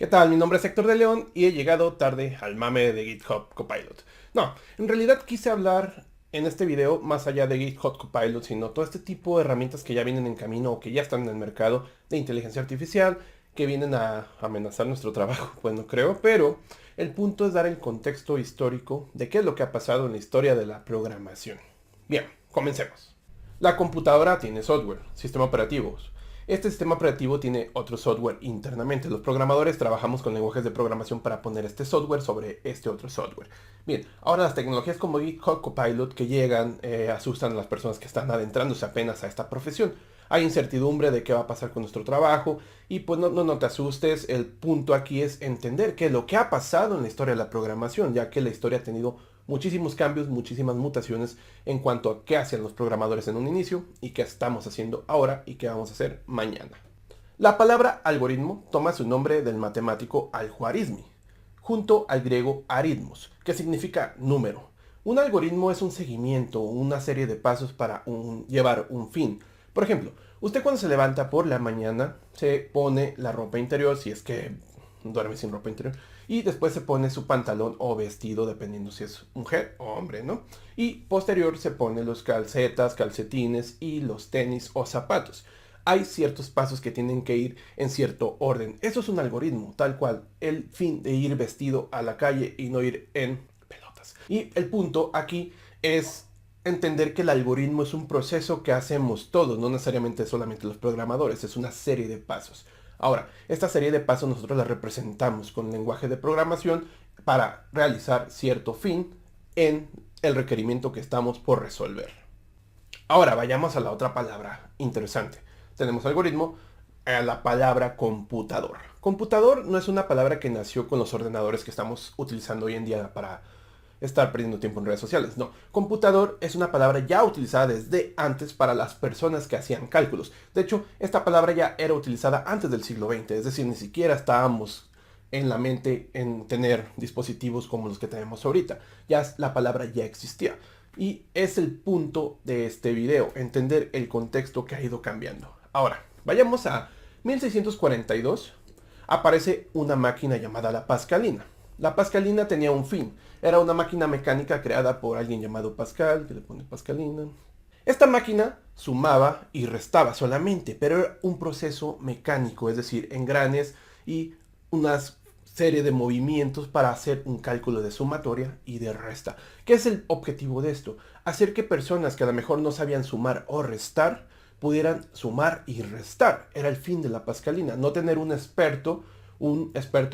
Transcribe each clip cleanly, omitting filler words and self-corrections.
¿Qué tal? Mi nombre es Héctor de León y he llegado tarde al mame de GitHub Copilot. No, en realidad quise hablar en este video más allá de GitHub Copilot, sino todo este tipo de herramientas que ya vienen en camino o que ya están en el mercado de inteligencia artificial, que vienen a amenazar nuestro trabajo, pues no creo, pero el punto es dar el contexto histórico de qué es lo que ha pasado en la historia de la programación. Bien, comencemos. La computadora tiene software, sistema operativos. Este sistema operativo tiene otro software internamente. Los programadores trabajamos con lenguajes de programación para poner este software sobre este otro software. Bien, ahora las tecnologías como GitHub Copilot que llegan asustan a las personas que están adentrándose apenas a esta profesión. Hay incertidumbre de qué va a pasar con nuestro trabajo y pues no te asustes. El punto aquí es entender qué es lo que ha pasado en la historia de la programación, ya que la historia ha tenido muchísimos cambios, muchísimas mutaciones en cuanto a qué hacían los programadores en un inicio y qué estamos haciendo ahora y qué vamos a hacer mañana. La palabra algoritmo toma su nombre del matemático Al-Khwarizmi, junto al griego aritmos, que significa número. Un algoritmo es un seguimiento, una serie de pasos para llevar un fin. Por ejemplo, usted cuando se levanta por la mañana se pone la ropa interior, si es que duerme sin ropa interior, y después se pone su pantalón o vestido, dependiendo si es mujer o hombre, ¿no? Y posterior se pone los calcetas, calcetines y los tenis o zapatos. Hay ciertos pasos que tienen que ir en cierto orden. Eso es un algoritmo, tal cual. El fin de ir vestido a la calle y no ir en pelotas. Y el punto aquí es entender que el algoritmo es un proceso que hacemos todos, no necesariamente solamente los programadores, es una serie de pasos. Ahora, esta serie de pasos nosotros la representamos con lenguaje de programación para realizar cierto fin en el requerimiento que estamos por resolver. Ahora vayamos a la otra palabra interesante. Tenemos algoritmo, a la palabra computador. Computador no es una palabra que nació con los ordenadores que estamos utilizando hoy en día para estar perdiendo tiempo en redes sociales. No, computador es una palabra ya utilizada desde antes para las personas que hacían cálculos. De hecho, esta palabra ya era utilizada antes del siglo XX, es decir, ni siquiera estábamos en la mente en tener dispositivos como los que tenemos ahorita. Ya la palabra ya existía. Y es el punto de este video, entender el contexto que ha ido cambiando. Ahora, vayamos a 1642. Aparece una máquina llamada la Pascalina. La Pascalina tenía un fin. Era una máquina mecánica creada por alguien llamado Pascal, que le pone Pascalina. Esta máquina sumaba y restaba solamente, pero era un proceso mecánico, es decir, engranes y una serie de movimientos para hacer un cálculo de sumatoria y de resta. ¿Qué es el objetivo de esto? Hacer que personas que a lo mejor no sabían sumar o restar pudieran sumar y restar. Era el fin de la Pascalina, no tener un experto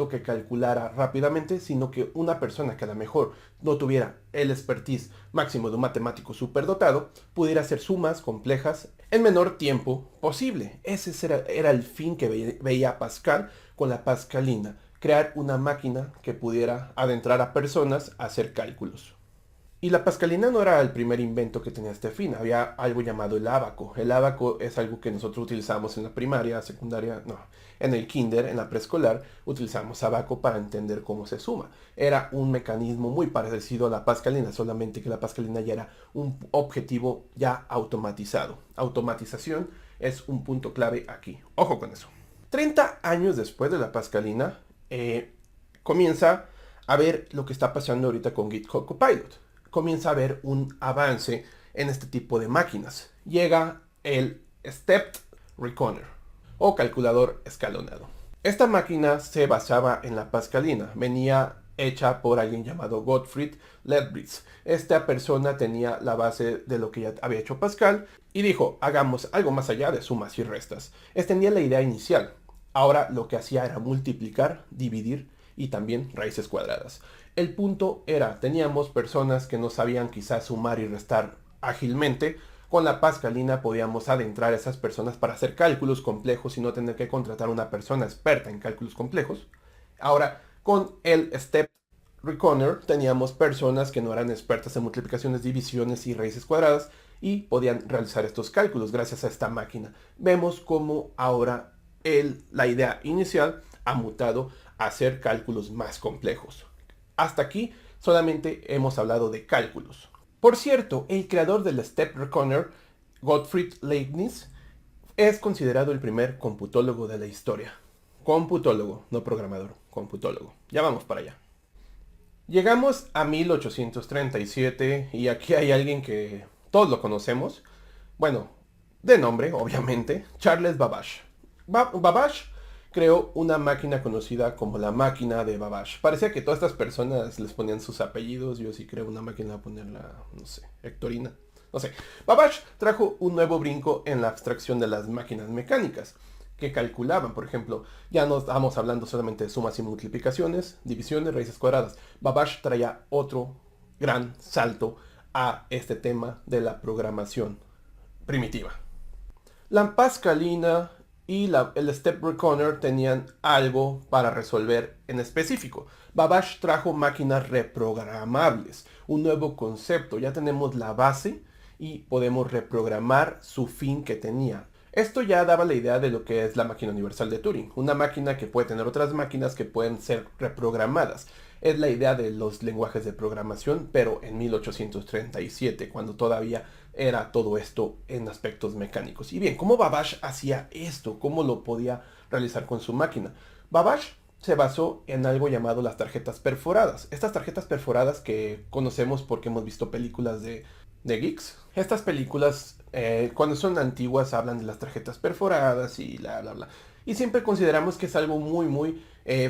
que calculara rápidamente, sino que una persona que a lo mejor no tuviera el expertise máximo de un matemático superdotado, pudiera hacer sumas complejas en menor tiempo posible. Ese era el fin que veía Pascal con la Pascalina, crear una máquina que pudiera adentrar a personas a hacer cálculos. Y la pascalina no era el primer invento que tenía este fin, había algo llamado el ábaco. El ábaco es algo que nosotros utilizamos en la primaria, secundaria, no, en el kinder, en la preescolar, utilizamos ábaco para entender cómo se suma. Era un mecanismo muy parecido a la pascalina, solamente que la pascalina ya era un objetivo ya automatizado. Automatización es un punto clave aquí. Ojo con eso. 30 años después de la pascalina, comienza a ver lo que está pasando ahorita con GitHub Copilot. Comienza a haber un avance en este tipo de máquinas. Llega el Stepped Reckoner o calculador escalonado. Esta máquina se basaba en la Pascalina. Venía hecha por alguien llamado Gottfried Leibniz. Esta persona tenía la base de lo que ya había hecho Pascal y dijo, hagamos algo más allá de sumas y restas. Extendía la idea inicial. Ahora lo que hacía era multiplicar, dividir y también raíces cuadradas. El punto era, teníamos personas que no sabían quizás sumar y restar ágilmente. Con la Pascalina podíamos adentrar a esas personas para hacer cálculos complejos y no tener que contratar a una persona experta en cálculos complejos. Ahora, con el Step Reckoner teníamos personas que no eran expertas en multiplicaciones, divisiones y raíces cuadradas y podían realizar estos cálculos gracias a esta máquina. Vemos cómo ahora la idea inicial ha mutado a hacer cálculos más complejos. Hasta aquí solamente hemos hablado de cálculos. Por cierto, el creador del Step Reckoner, Gottfried Leibniz, es considerado el primer computólogo de la historia. computólogo, no programador, computólogo. Ya vamos para allá. Llegamos a 1837 y aquí hay alguien que todos lo conocemos. Bueno, de nombre, obviamente, Charles Babbage. Babbage creó una máquina conocida como la máquina de Babbage. Parecía que todas estas personas les ponían sus apellidos. Yo sí creo una máquina a ponerla, no sé, Hectorina. No sé. Babbage trajo un nuevo brinco en la abstracción de las máquinas mecánicas que calculaban, por ejemplo, ya no estamos hablando solamente de sumas y multiplicaciones, divisiones, raíces cuadradas. Babbage traía otro gran salto a este tema de la programación primitiva. La Pascalina y el Step Reckoner tenían algo para resolver en específico. Babbage trajo máquinas reprogramables, un nuevo concepto. Ya tenemos la base y podemos reprogramar su fin que tenía. Esto ya daba la idea de lo que es la máquina universal de Turing, una máquina que puede tener otras máquinas que pueden ser reprogramadas. Es la idea de los lenguajes de programación, pero en 1837, cuando todavía era todo esto en aspectos mecánicos. Y bien, ¿cómo Babbage hacía esto? ¿Cómo lo podía realizar con su máquina? Babbage se basó en algo llamado las tarjetas perforadas. Estas tarjetas perforadas que conocemos porque hemos visto películas de geeks. Estas películas, cuando son antiguas, hablan de las tarjetas perforadas y bla, bla, bla. Y siempre consideramos que es algo muy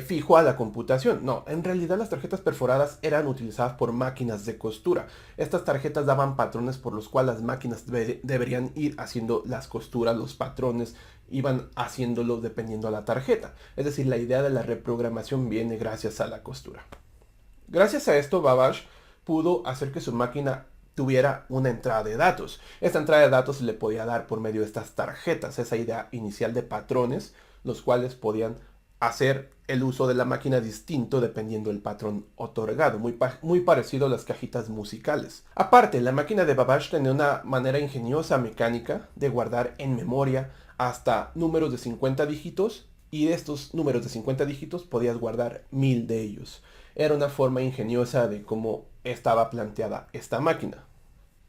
fijo a la computación. No, en realidad las tarjetas perforadas eran utilizadas por máquinas de costura. Estas tarjetas daban patrones por los cuales las máquinas deberían ir haciendo las costuras, los patrones, iban haciéndolo dependiendo a la tarjeta. Es decir, la idea de la reprogramación viene gracias a la costura. Gracias a esto, Babbage pudo hacer que su máquina tuviera una entrada de datos. Esta entrada de datos se le podía dar por medio de estas tarjetas, esa idea inicial de patrones, los cuales podían hacer el uso de la máquina distinto dependiendo del patrón otorgado, muy parecido a las cajitas musicales. Aparte, la máquina de Babbage tenía una manera ingeniosa mecánica de guardar en memoria hasta números de 50 dígitos, y de estos números de 50 dígitos podías guardar 1000 de ellos. Era una forma ingeniosa de cómo estaba planteada esta máquina.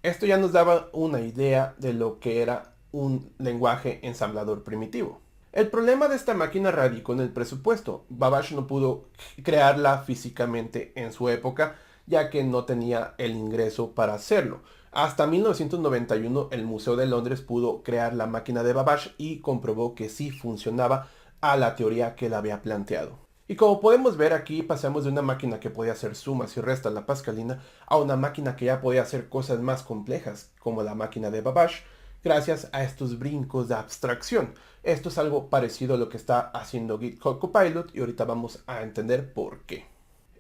Esto ya nos daba una idea de lo que era un lenguaje ensamblador primitivo. El problema de esta máquina radicó en el presupuesto. Babbage no pudo crearla físicamente en su época, ya que no tenía el ingreso para hacerlo. Hasta 1991 el Museo de Londres pudo crear la máquina de Babbage y comprobó que sí funcionaba a la teoría que él había planteado. Y como podemos ver aquí, pasamos de una máquina que podía hacer sumas y restas, la Pascalina, a una máquina que ya podía hacer cosas más complejas, como la máquina de Babbage, gracias a estos brincos de abstracción. Esto es algo parecido a lo que está haciendo GitHub Copilot y ahorita vamos a entender por qué.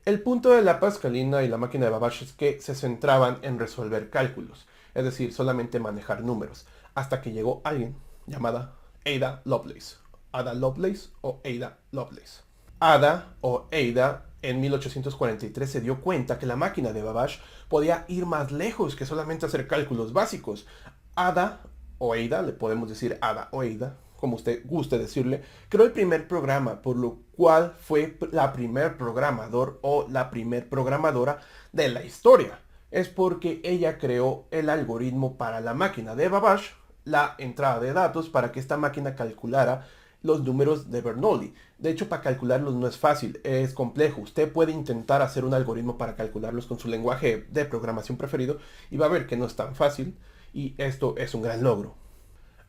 El punto de la Pascalina y la máquina de Babbage es que se centraban en resolver cálculos, es decir, solamente manejar números, hasta que llegó alguien llamada Ada Lovelace. Ada Lovelace o Ada Lovelace. Ada o Ada en 1843 se dio cuenta que la máquina de Babbage podía ir más lejos que solamente hacer cálculos básicos. Ada o Ada, le podemos decir Ada o Ada, como usted guste decirle, creó el primer programa, por lo cual fue la primer programador o la primer programadora de la historia. Es porque ella creó el algoritmo para la máquina de Babbage, la entrada de datos para que esta máquina calculara los números de Bernoulli. De hecho, para calcularlos no es fácil, es complejo. Usted puede intentar hacer un algoritmo para calcularlos con su lenguaje de programación preferido y va a ver que no es tan fácil, y esto es un gran logro.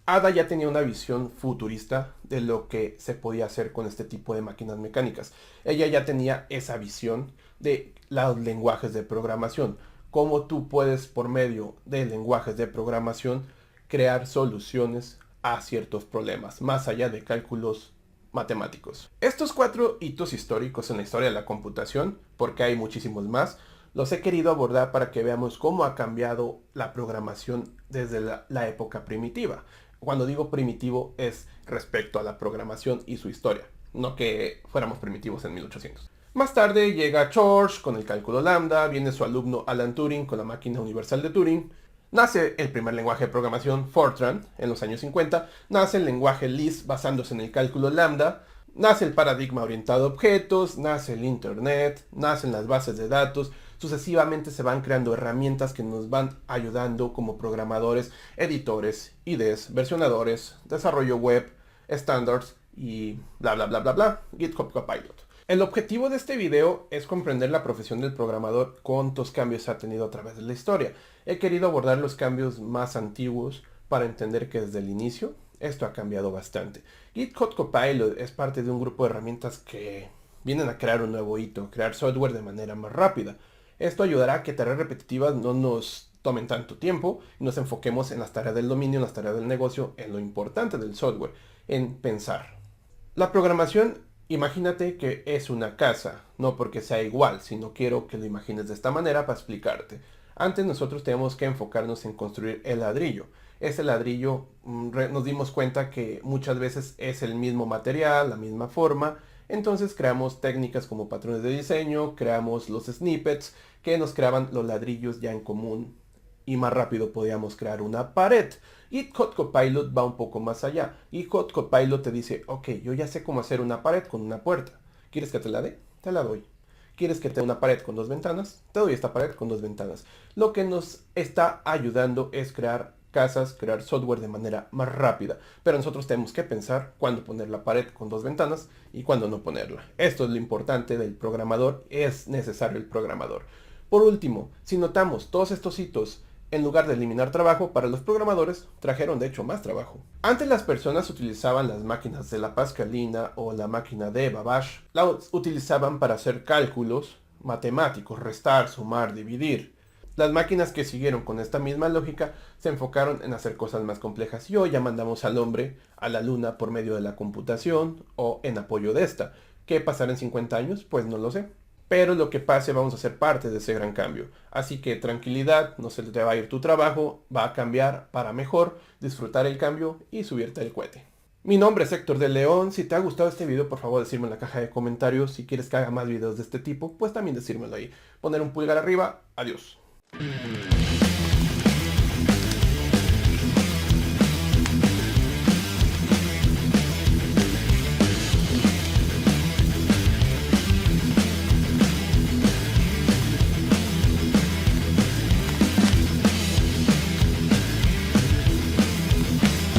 Ada ya tenía una visión futurista de lo que se podía hacer con este tipo de máquinas mecánicas. Ella ya tenía esa visión de los lenguajes de programación, cómo tú puedes por medio de lenguajes de programación crear soluciones a ciertos problemas, más allá de cálculos matemáticos. Estos 4 hitos históricos en la historia de la computación, porque hay muchísimos más, los he querido abordar para que veamos cómo ha cambiado la programación desde la época primitiva. Cuando digo primitivo es respecto a la programación y su historia, no que fuéramos primitivos en 1800. Más tarde llega George con el cálculo lambda, viene su alumno Alan Turing con la máquina universal de Turing, nace el primer lenguaje de programación, Fortran, en los años 50, nace el lenguaje Lisp basándose en el cálculo lambda, nace el paradigma orientado a objetos, nace el Internet, nacen las bases de datos, sucesivamente se van creando herramientas que nos van ayudando como programadores, editores, IDEs, versionadores, desarrollo web, estándares y bla bla bla bla bla, GitHub Copilot. El objetivo de este video es comprender la profesión del programador, cuántos cambios ha tenido a través de la historia. He querido abordar los cambios más antiguos para entender que desde el inicio esto ha cambiado bastante. GitHub Copilot es parte de un grupo de herramientas que vienen a crear un nuevo hito, crear software de manera más rápida. Esto ayudará a que tareas repetitivas no nos tomen tanto tiempo y nos enfoquemos en las tareas del dominio, en las tareas del negocio, en lo importante del software, en pensar. La programación, imagínate que es una casa, no porque sea igual, sino quiero que lo imagines de esta manera para explicarte. Antes nosotros tenemos que enfocarnos en construir el ladrillo. Ese ladrillo nos dimos cuenta que muchas veces es el mismo material, la misma forma. Entonces creamos técnicas como patrones de diseño, creamos los snippets que nos creaban los ladrillos ya en común y más rápido podíamos crear una pared. GitHub Copilot va un poco más allá. GitHub Copilot te dice, ok, yo ya sé cómo hacer una pared con una puerta. ¿Quieres que te la dé? Te la doy. ¿Quieres que te dé una pared con dos ventanas? Te doy esta pared con dos ventanas. Lo que nos está ayudando es crear casas, crear software de manera más rápida. Pero nosotros tenemos que pensar cuándo poner la pared con dos ventanas y cuándo no ponerla. Esto es lo importante del programador. Es necesario el programador. Por último, si notamos todos estos hitos, en lugar de eliminar trabajo para los programadores, trajeron de hecho más trabajo. Antes las personas utilizaban las máquinas de la Pascalina o la máquina de Babbage. Las utilizaban para hacer cálculos matemáticos, restar, sumar, dividir. Las máquinas que siguieron con esta misma lógica se enfocaron en hacer cosas más complejas y hoy ya mandamos al hombre a la luna por medio de la computación o en apoyo de esta. ¿Qué pasará en 50 años? Pues no lo sé. Pero lo que pase vamos a ser parte de ese gran cambio. Así que tranquilidad, no se te va a ir tu trabajo, va a cambiar para mejor, disfrutar el cambio y subirte el cohete. Mi nombre es Héctor de León. Si te ha gustado este video, por favor decirme en la caja de comentarios. Si quieres que haga más videos de este tipo, pues también decírmelo ahí. Poner un pulgar arriba. Adiós.